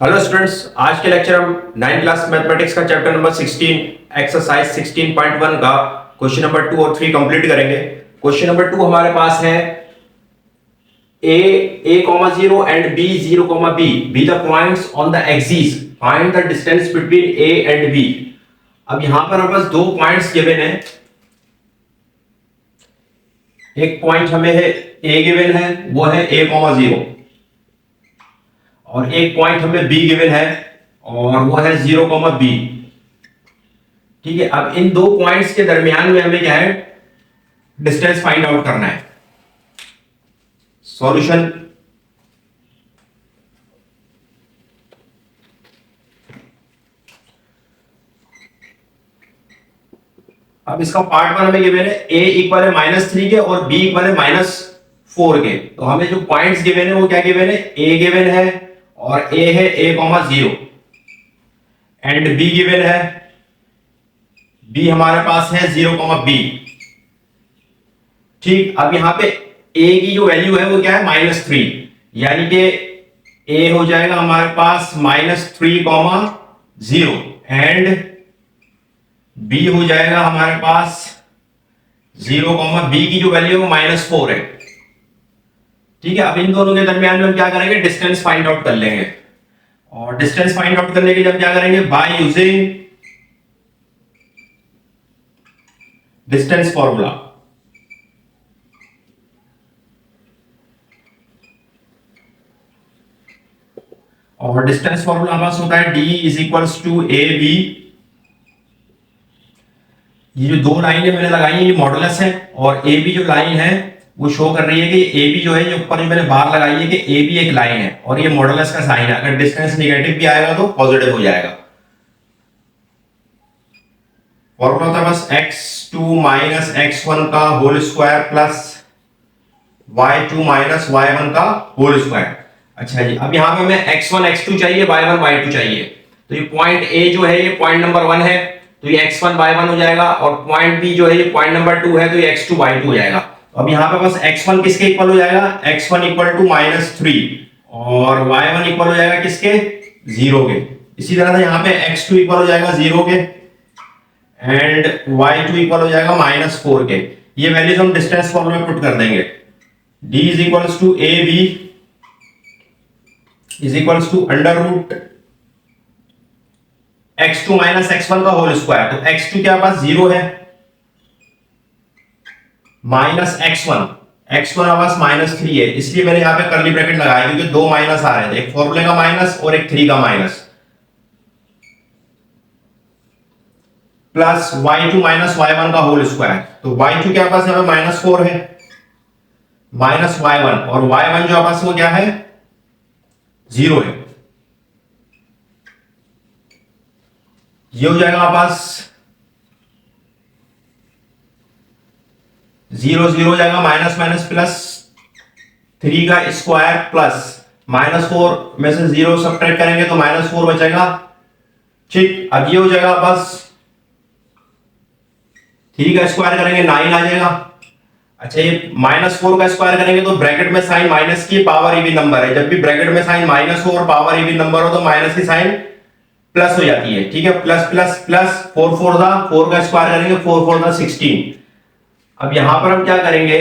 Hello students, आज के lecture हम 9th क्लास मैथमेटिक्स का चैप्टर नंबर 16 एक्सरसाइज 16.1 का क्वेश्चन नंबर 2 और 3 कंप्लीट करेंगे। क्वेश्चन नंबर 2 हमारे पास है a comma 0 and b 0 comma b be the points on the axis, find the distance between a and b। अब यहां पर हमारे पास दो पॉइंट्स गिवन है। एक पॉइंट हमें है a गिवन है, वो है a comma 0, और एक पॉइंट हमें b गिवन है और वो है 0, b। ठीक है, अब इन दो पॉइंट्स के दरमियान में हमें क्या है, डिस्टेंस फाइंड आउट करना है। सॉल्यूशन, अब इसका पार्ट वन हमें गिवन है a इक्वल है -3 के और b इक्वल है -4 के। तो हमें जो पॉइंट्स गिवन है वो क्या गिवन है, a गिवन है और a है a,0 एंड b गिवन है, b हमारे पास है 0, b। ठीक, अब यहां पे a की जो वैल्यू है वो क्या है, -3, यानी कि a हो जाएगा हमारे पास -3, 0 एंड b हो जाएगा हमारे पास 0, b की जो वैल्यू है वो -4 है। ठीक है, अब इन दोनों के दरमियान में हम क्या करेंगे, डिस्टेंस फाइंड आउट कर लेंगे। और डिस्टेंस फाइंड आउट करने के लिए हम क्या करेंगे, बाय यूजिंग डिस्टेंस फॉर्मूला। और डिस्टेंस फॉर्मूला हमारे पास होता है d is equals to A B. ये जो दो लाइनें मैंने लगाई है ये मॉडुलस है, और ए बी जो लाइन है वो शो कर रही है कि ए बी जो है, जो ऊपर मेरे बार लगाई है कि ए बी एक लाइन है और ये मॉडुलस का साइन है। अगर डिस्टेंस नेगेटिव भी आएगा तो पॉजिटिव हो जाएगा। फॉर्मूला होता है बस x2 माइनस x1 का whole square plus y2 minus y1 का होल स्क्वायर। अच्छा जी, अब यहां पे हमें x1 x2 चाहिए, y1 y2 चाहिए। तो ये पॉइंट a जो है ये पॉइंट नंबर 1 है, तो ये x1 y1 हो जाएगा, और पॉइंट b जो है ये पॉइंट नंबर 2 है, तो ये x2 y2 हो जाएगा। तो अब यहां पे बस x1 किसके इक्वल हो जाएगा, x1 इक्वल टू -3 और y1 इक्वल हो जाएगा किसके, 0 के। इसी तरह से यहां पे x2 इक्वल हो जाएगा 0 के एंड y2 इक्वल हो जाएगा -4 के। ये वैल्यूज हम डिस्टेंस फॉर्मूला में पुट कर देंगे। d is equals to A B is equals to under root x2 minus x1 का होल स्क्वायर। तो x2 के पास 0 है, माइनस x1 हमारे पास -3 है, इसलिए मैंने यहां पे कर्ली ब्रैकेट लगाया क्योंकि दो माइनस आ रहे थे, एक फॉर्मूले का माइनस और एक 3 का minus, plus y2 minus y1 का होल स्क्वायर। तो y2 के पास यहाँ पे -4 है, माइनस y1, और y1 जो पास वो क्या है, 0 है। ये हो जाएगा हमारे पास 0 0 हो जाएगा, माइनस माइनस प्लस 3 का स्क्वायर प्लस -4 में से 0 सब्ट्रैक्ट करेंगे तो -4 बचेगा। ठीक, अब ये हो जाएगा बस 3 का स्क्वायर करेंगे 9 आ जाएगा। अच्छा, ये -4 का स्क्वायर करेंगे तो ब्रैकेट में साइन माइनस की पावर इवन नंबर है, जब भी ब्रैकेट में साइन माइनस हो और पावर इवन नंबर हो तो माइनस की साइन प्लस हो जाती है। ठीक है, प्लस प्लस प्लस 4 4 था, 4 का स्क्वायर करेंगे 4 4 था 16। अब यहां पर हम क्या करेंगे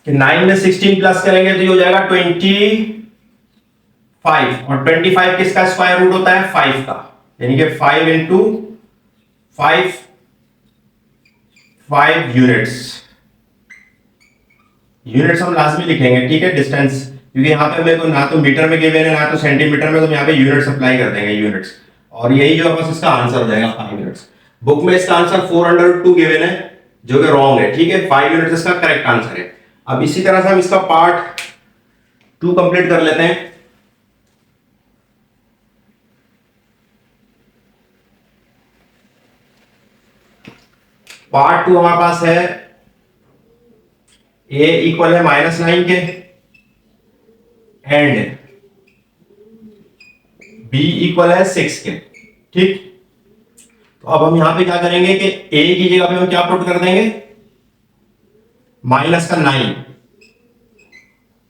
कि 9 में 16 प्लस करेंगे तो ये हो जाएगा 25, और 25 किसका स्क्वायर रूट होता है, 5 का, यानी कि 5 इंटू 5 यूनिट्स हम लास्ट में लिखेंगे। ठीक है, डिस्टेंस, क्योंकि यहाँ पे मेरे को ना तो मीटर में गिवन है ना तो सेंटीमीटर में, तो यहाँ पे यूनिट्स अप्लाई कर देंगे, यूनिट्स। और यही जो बस इसका आंसर हो जाएगा 5 यूनिट्स। बुक में इसका आंसर 402 गिवन है जो कि रॉन्ग है। ठीक है, 5 यूनिट्स इसका करेक्ट आंसर है। अब इसी तरह से हम इसका पार्ट 2 कंप्लीट कर लेते हैं। पार्ट 2 हमारे पास है a इक्वल है -9 के एंड b इक्वल है 6 के। ठीक, तो अब हम यहां पे क्या करेंगे कि a की जगह पे हम क्या पुट कर देंगे, -9,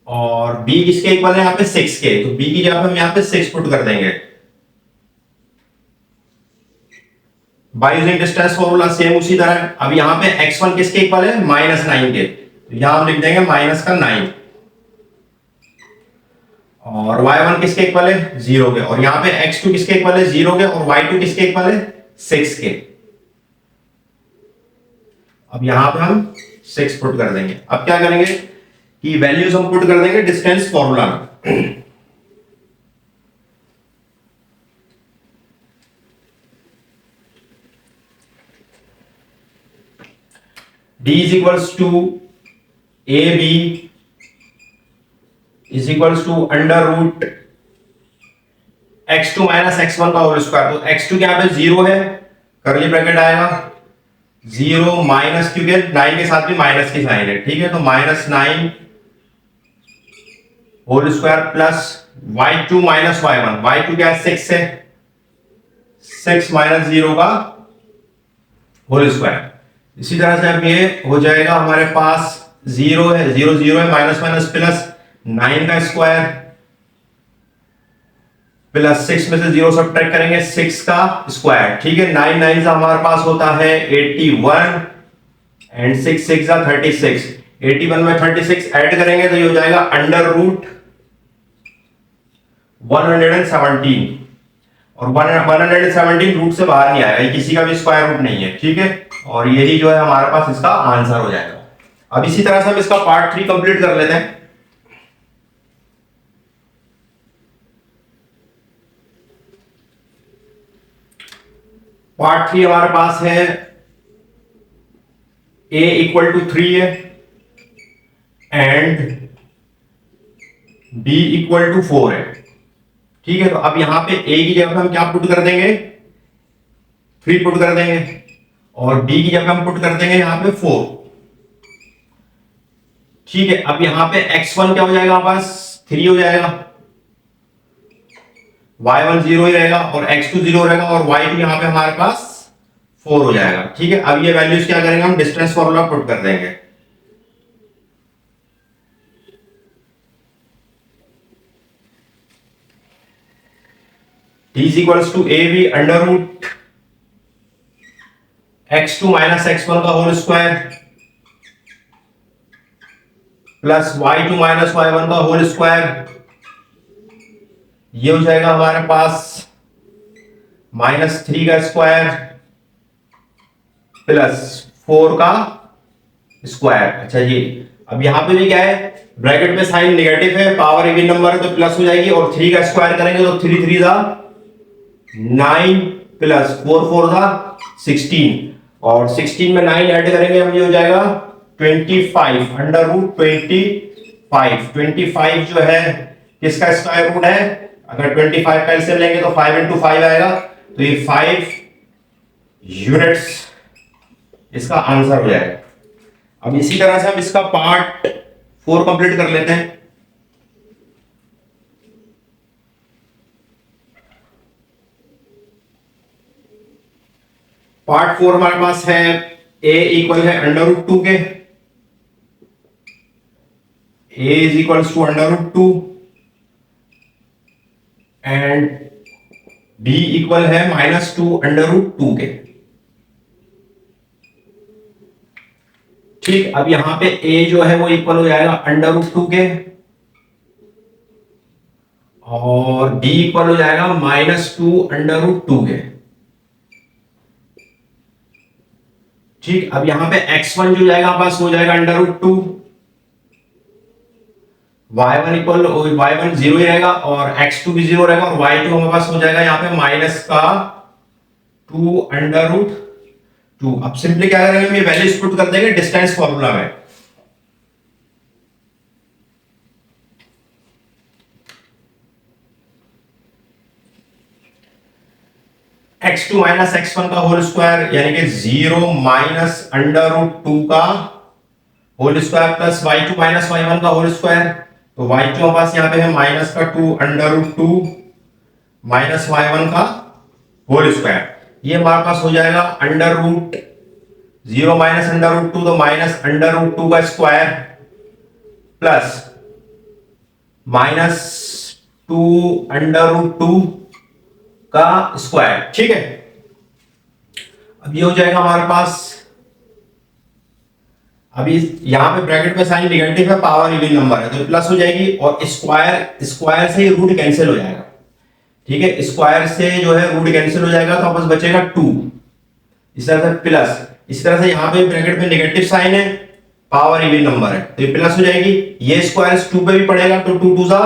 और b किसके इक्वल है यहाँ पे 6 के, तो b की जगह पे हम यहाँ पे 6 पुट कर देंगे। Bye using distance formula same उसी तरह। अब यहाँ पे x1 किसके इक्वल है -9 के, तो यहाँ हम लिख देंगे माइनस का 9, और y1 किसके इक्वल है 0 के, और यहाँ पे x2 किसके इक्वल है 0 के, और y2 किसके इक्वल है 6 के। अब यहां पे हम 6 पुट कर देंगे। अब क्या करेंगे कि वैल्यूज हम पुट कर देंगे डिस्टेंस फॉर्मूला में। d is equals to ab is equals to under root x2 minus x1 का होल स्क्वायर। तो x2 यहाँ पे 0 है, करली ब्रैकेट आएगा 0 माइनस, क्योंकि 9 के साथ भी माइनस की साइन है, ठीक है, तो -9 whole square plus y2 minus y1, y2 क्या है 6 है, 6 माइनस 0 का होल स्क्वायर। इसी तरह से अब ये हो जाएगा हमारे पास 0 है, 0 0 है, माइनस माइनस प्लस 9 का स्क्वायर प्लस 6 में से 0 सब्ट्रैक्ट करेंगे 6 का स्क्वायर, ठीक है। 9 9 से हमारे पास होता है 81 एंड 6 6 जा 36, 81 में 36 ऐड करेंगे तो ये हो जाएगा अंडर रूट 117, और 117 रूट से बाहर नहीं आएगा, ये किसी का भी स्क्वायर रूट नहीं है, ठीक है, और यही जो है हमारे पास इसका आंसर हो जाएगा। अब इसी तरह से हम इसका पार्ट 3 कंप्लीट कर लेते हैं। पार्ट 3 हमारे पास है a इक्वल टू 3 है एंड b इक्वल टू 4 है, ठीक है। तो अब यहां पे a की जगह हम क्या पुट कर देंगे 3 पुट कर देंगे, और b की जगह हम पुट कर देंगे यहां पे 4, ठीक है। अब यहां पे x1 क्या हो जाएगा हमारे पास 3 हो जाएगा, y1 0 ही रहेगा, और x2 0 रहेगा, और y2 यहां पे हमारे पास 4 हो जाएगा, ठीक है। अब ये वैल्यूज क्या करेंगे हम डिस्टेंस फॉर्मूला पुट कर देंगे। d is equals to ab under root x2 minus x1 का whole square plus y2 minus y1 का होल स्क्वायर, ये हो जाएगा हमारे पास -3 का स्क्वायर प्लस 4 का स्क्वायर। अच्छा जी, अब यहां पे भी क्या है ब्रैकेट में साइन नेगेटिव है, पावर इवन नंबर है तो प्लस हो जाएगी, और 3 का स्क्वायर करेंगे तो 3 3 जा 9 प्लस 4 4 जा 16, और 16 में 9 ऐड करेंगे हम, ये हो जाएगा 25 अंडर रूट 25 जो है किसका स्क्वायर रूट है, अगर 25 का एलसीएम लेंगे तो 5 into 5 आएगा, तो ये 5 यूनिट्स इसका आंसर हो जाएगा। अब इसी तरह से हम इसका पार्ट 4 कंप्लीट कर लेते हैं। पार्ट 4 हमारे पास है a इक्वल है अंडर रूट 2 के, a is equals to under root 2 and b equal है -2 अंडर रूट 2 के, ठीक। अब यहां पे a जो है वो इक्वल हो जाएगा अंडर रूट 2 के, और b इक्वल हो जाएगा -2 अंडर रूट 2 के, ठीक। अब यहां पे x1 जो जाएगा हमारे पास हो जाएगा under root 2, y1 equal y1 0 ही रहेगा, और x2 भी 0 रहेगा, और y2 हमारे पास हो जाएगा यहाँ पे -2 अंडर रूट 2। अब सिंपली क्या करेंगे हम ये वैल्यूज पुट कर देंगे डिस्टेंस फॉर्मूला में। x2 माइनस x1 का होल स्क्वायर यानी कि 0 माइनस अंडर रूट 2 का whole square plus y2 minus y1 का होल स्क्वायर, तो y2 हमारे पास यहाँ पे है -2 अंडर रूट 2 माइनस y1 का होल स्क्वायर, ये हमारे पास हो जाएगा under root 0 minus under root 2 तो माइनस अंडर रूट 2 का स्क्वायर प्लस -2 √2 का स्क्वायर। ठीक है, अब ये हो जाएगा हमारे पास, अभी यहां पे ब्रैकेट में साइन निगेटिव है, पावर इवन नंबर है तो प्लस हो जाएगी, और स्क्वायर स्क्वायर से रूट कैंसिल हो जाएगा। ठीक है, स्क्वायर से जो है रूट कैंसिल हो जाएगा, तो बस बचेगा 2, इस तरह से प्लस, इस तरह से यहाँ पे ब्रैकेट में नेगेटिव साइन है, पावर इवन नंबर है तो ये प्लस हो जाएगी। ये स्क्वायर 2 पे भी पड़ेगा तो 2 2 सा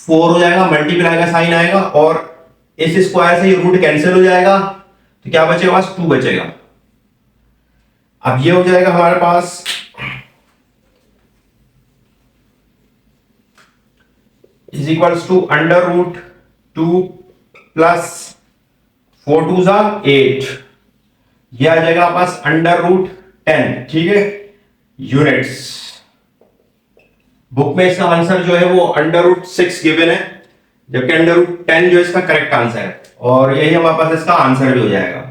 4 हो जाएगा, मल्टीप्लाई का साइन आएगा, और इस स्क्वायर से ये रूट कैंसिल हो जाएगा, तो क्या बचेगा, बस 2 बचेगा। अब ये हो जाएगा हमारे पास इज इक्वल्स टू √2 प्लस 4 2 सा 8, यह आ जाएगा पास √10। ठीक है, यूनिट्स। बुक में इसका आंसर जो है वो √6 गिवन है, जबकि √10 जो इसका करेक्ट आंसर है, और यही हमारे पास इसका आंसर भी हो जाएगा।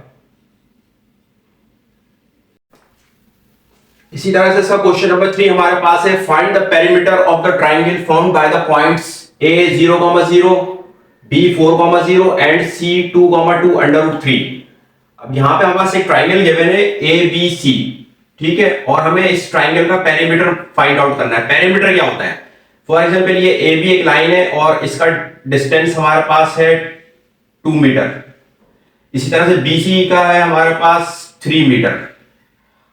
इसी तरह से इसका क्वेश्चन नंबर 3 हमारे पास है, find the perimeter of the triangle formed by the points A 0,0, B 4,0 and C 2,2 √3। अब यहां पे हमारे पास एक ट्राइंगल गिवन है ABC। ठीक है, और हमें इस ट्राइंगल का पेरीमीटर फाइंड आउट करना है। पेरीमीटर क्या होता है, फॉर एग्जांपल ये AB एक लाइन है और इसका डिस्टेंस हमारे पास है 2 मीटर, इसी तरह से BC का है हमारे पास 3 मीटर,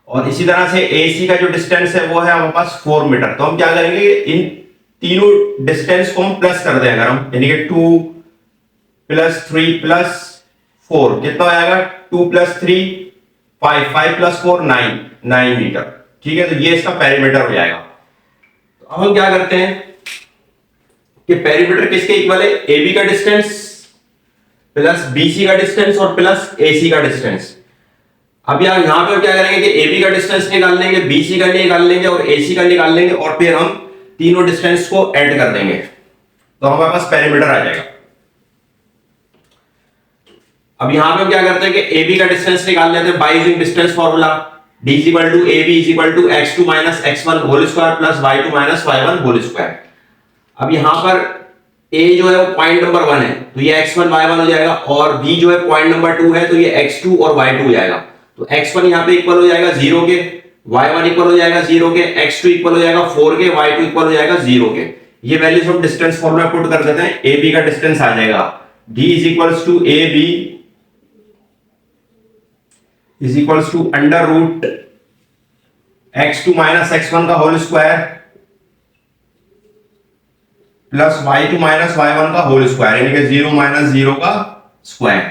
और इसी तरह से AC का जो डिस्टेंस है वो है हमारे पास 4 मीटर। तो हम क्या करेंगे, इन तीनों डिस्टेंस को हम प्लस कर दें, अगर हम यानी कि 2 + 3 + 4 कितना हो जाएगा, 2 + 3 5, 5 + 4 9 मीटर। ठीक है, तो ये इसका पेरीमीटर हो जाएगा। तो अब हम क्या करते हैं कि पेरीमीटर किसके इक्वल है, AB का डिस्टेंस प्लस BC का डिस्टेंस और प्लस AC का डिस्टेंस। अब यहां पे हम क्या करेंगे कि AB का डिस्टेंस निकाल लेंगे, BC का निकाल लेंगे और AC का निकाल लेंगे, और फिर हम तीनों डिस्टेंस को ऐड कर देंगे, तो हमारे पास पेरीमीटर आ जाएगा। अब यहां पे हम क्या करते हैं कि AB का डिस्टेंस निकाल लेते हैं by using distance formula, D = AB = x2 - x1 whole square plus y2 - y1 whole square. अब यहां पर A जो है वो पॉइंट नंबर 1 है, तो ये x1 y1 हो जाएगा, और B जो है पॉइंट नंबर 2 है, तो ये x2 और y2 हो जाएगा। तो x1 यहां पे इक्वल हो जाएगा 0 के, y1 इक्वल हो जाएगा 0 के, x2 इक्वल हो जाएगा 4 के, y2 इक्वल हो जाएगा 0 के। ये वैल्यूज हम डिस्टेंस फॉर्मूला पुट कर देते हैं। AB का डिस्टेंस आ जाएगा D = AB √x2 - x1 का whole square plus y2 - y1 का होल स्क्वायर, यानी कि 0 - 0 का स्क्वायर।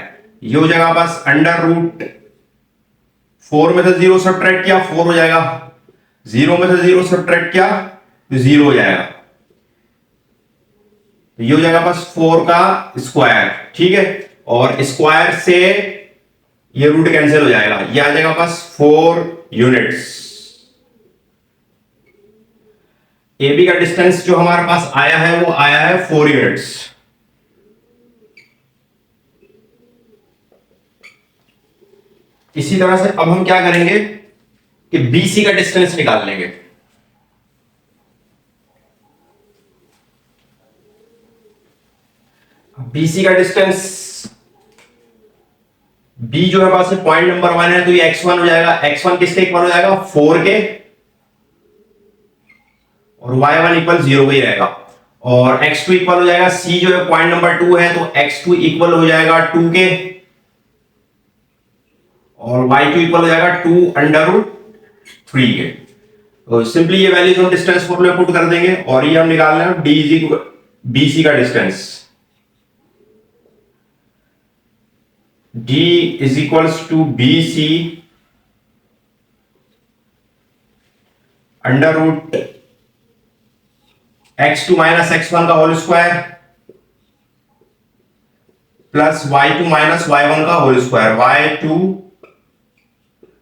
ये हो जाएगा बस √4 में से 0 सब्ट्रैक्ट किया 4 हो जाएगा, 0 में से 0 सब्ट्रैक्ट किया तो 0 हो जाएगा, तो ये हो जाएगा बस 4 का स्क्वायर। ठीक है, और स्क्वायर से ये रूट कैंसिल हो जाएगा, ये आ जाएगा बस 4 यूनिट्स। AB का डिस्टेंस जो हमारे पास आया है वो आया है 4 यूनिट्स। इसी तरह से अब हम क्या करेंगे कि BC का डिस्टेंस निकाल लेंगे। BC का डिस्टेंस, B जो है पास पॉइंट नंबर 1 है, तो ये x1 हो जाएगा, x1 किसके इक्वल हो जाएगा 4 के, और y1 = 0 ही रहेगा, और x2 इक्वल हो जाएगा, C जो है पॉइंट नंबर 2 है, तो x2 इक्वल हो जाएगा 2 के, और y2 इक्वल हो जाएगा 2 √3 के। तो सिंपली ये वैल्यूज हम डिस्टेंस फॉर्मूला पुट कर देंगे, और ये हम निकाल रहे हैं BC का distance. D = BC √x2 - x1 का whole square plus y2 - y1 का होल स्क्वायर, y2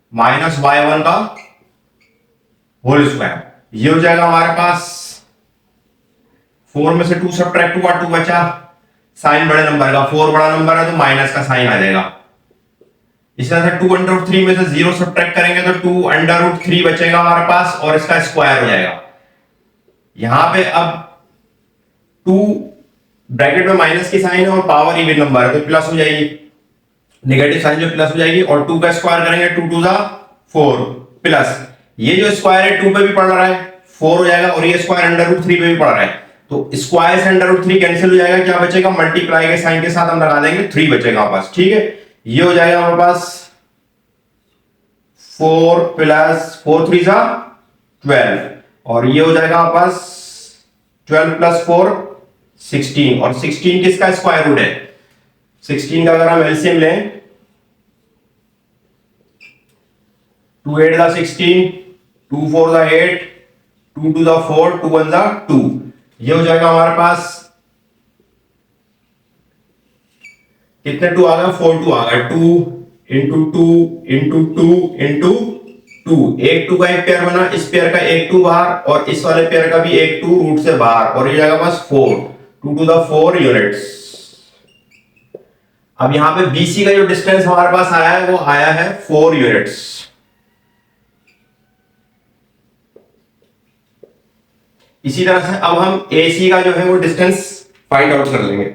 - y1 का होल स्क्वायर। ये हो जाएगा हमारे पास 4 में से 2 सब्ट्रैक्ट हुआ 2 बचा, साइन बड़े नंबर का, 4 बड़ा नंबर है तो माइनस का साइन आ जाएगा। इस तरह से 2 √3 में से 0 सब्ट्रैक्ट करेंगे तो 2 √3 बचेगा हमारे पास, और इसका स्क्वायर हो जाएगा। यहां पे अब टू ब्रैकेट में माइनस की साइन है और पावर इवन नंबर है तो प्लस हो जाएगी, नेगेटिव साइन जो प्लस हो जाएगी, और 2 का स्क्वायर करेंगे 2 टू द 4 प्लस ये जो स्क्वायर है 2 पे भी पड़ रहा है 4 हो जाएगा, और ये स्क्वायर अंडर रूट 3 पे भी पड़ रहा है तो स्क्वायर से अंडर रूट 3 कैंसिल हो जाएगा, क्या बचेगा मल्टीप्लाई के साइन के साथ हम लगा देंगे 3 बचेगा हमारे पास। ठीक है, ये हो जाएगा हमारे पास 4 प्लस 4 3 जा 12, और ये हो जाएगा हमारे पास 12 प्लस 4 16, और 16 किसका स्क्वायर रूट है, 16 का अगर हम एलसीएम लें 2 8 का 16, 2 4 का 8, 2 2 का 4, 2 1 का 2, ये हो जाएगा हमारे पास कितने 2 आ गया 4 2 आ गया, 2 इंटू 2 इंटू 2 इंटू 2, एक 2 का एक पेयर बना, इस पेयर का एक 2 बाहर और इस वाले पेयर का भी एक 2 रूट से बाहर, और ये जाएगा बस 4 2 टू द 4 यूनिट्स। अब यहां पे BC का जो डिस्टेंस हमारे पास आया है वो आया है 4 यूनिट्स। इसी तरह से अब हम AC का जो है वो डिस्टेंस फाइंड आउट कर लेंगे।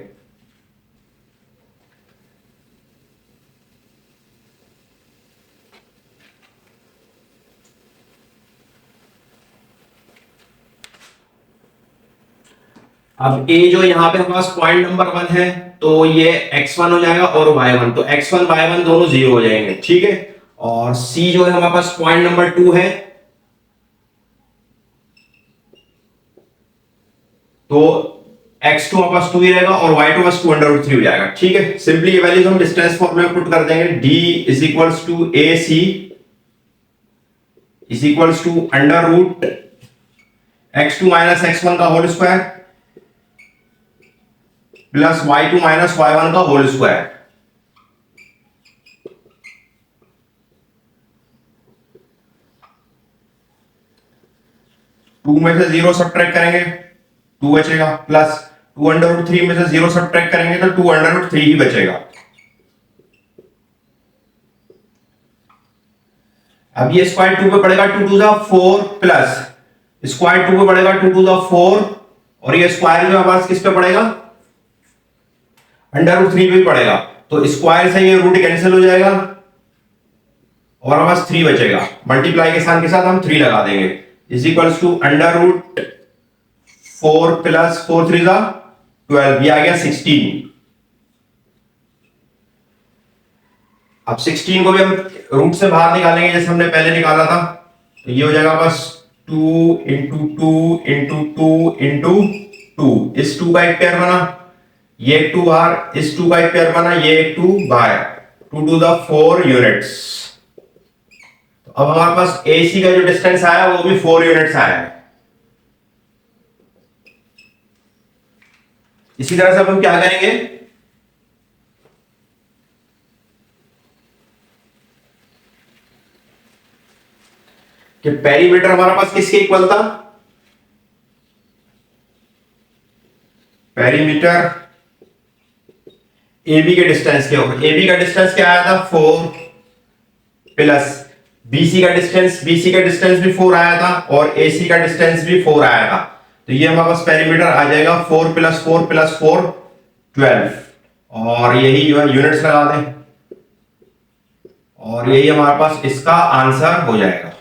अब A जो यहां पे हमारे पास पॉइंट नंबर 1 है तो ये x1 हो जाएगा और y1, तो x1 y1 दोनों 0 हो जाएंगे। ठीक है, और C जो है हमारे पास पॉइंट नंबर 2 है तो x2 हमारे पास 2 ही रहेगा और y2 बस 2 अंडर रूट 3 हो जाएगा। ठीक है, सिंपली ये वैल्यूज हम डिस्टेंस फॉर्मूला में पुट कर देंगे, d is equals to AC is equals to under root x2 minus x1 का whole square plus y2 minus y1 का होल स्क्वायर। टू में से 0 सब्ट्रैक्ट करेंगे 2 बचेगा, प्लस 2 अंडर रूट 3 में से 0 सब्ट्रैक्ट करेंगे तो 2 अंडर रूट 3 ही बचेगा। अब ये स्क्वायर 2 पे पड़ेगा 2 टू द 4 प्लस स्क्वायर 2 पे पड़ेगा 2 टू द 4, और ये स्क्वायर जो हमारे पास किस पे पड़ेगा अंडर रूट 3 पे भी पड़ेगा, तो स्क्वायर से ये रूट कैंसिल हो जाएगा और हमारे पास 3 बचेगा, मल्टीप्लाई के साइन के साथ हम 3 लगा देंगे, is equals to under root 4 plus 4 3 जा 12, ये आ गया 16। अब 16 को भी हम रूट से बाहर निकालेंगे जैसे हमने पहले निकाला था, तो ये हो जाएगा बस 2 इंटू 2 इंटू 2 इंटू 2, इस 2 का एक पेयर बना, ये एक 2 बाहर, इस 2 का एक पेयर बना, ये एक 2 बाहर, 2 टू द 4 यूनिट्स। तो अब हमारे पास AC का जो डिस्टेंस आया वो भी 4 यूनिट्स आया है। इसी तरह से अब हम क्या करेंगे कि पेरीमीटर हमारे पास किसके इक्वल था, पेरीमीटर AB के डिस्टेंस के ऊपर, AB का डिस्टेंस क्या आया था 4 प्लस BC का डिस्टेंस भी 4 आया था और AC का डिस्टेंस भी 4 आया था, तो ये हमारे पास पेरीमीटर आ जाएगा 4 प्लस 4 प्लस 4 12, और यही जो है यूनिट्स लगा दें और यही हमारे पास इसका आंसर हो जाएगा।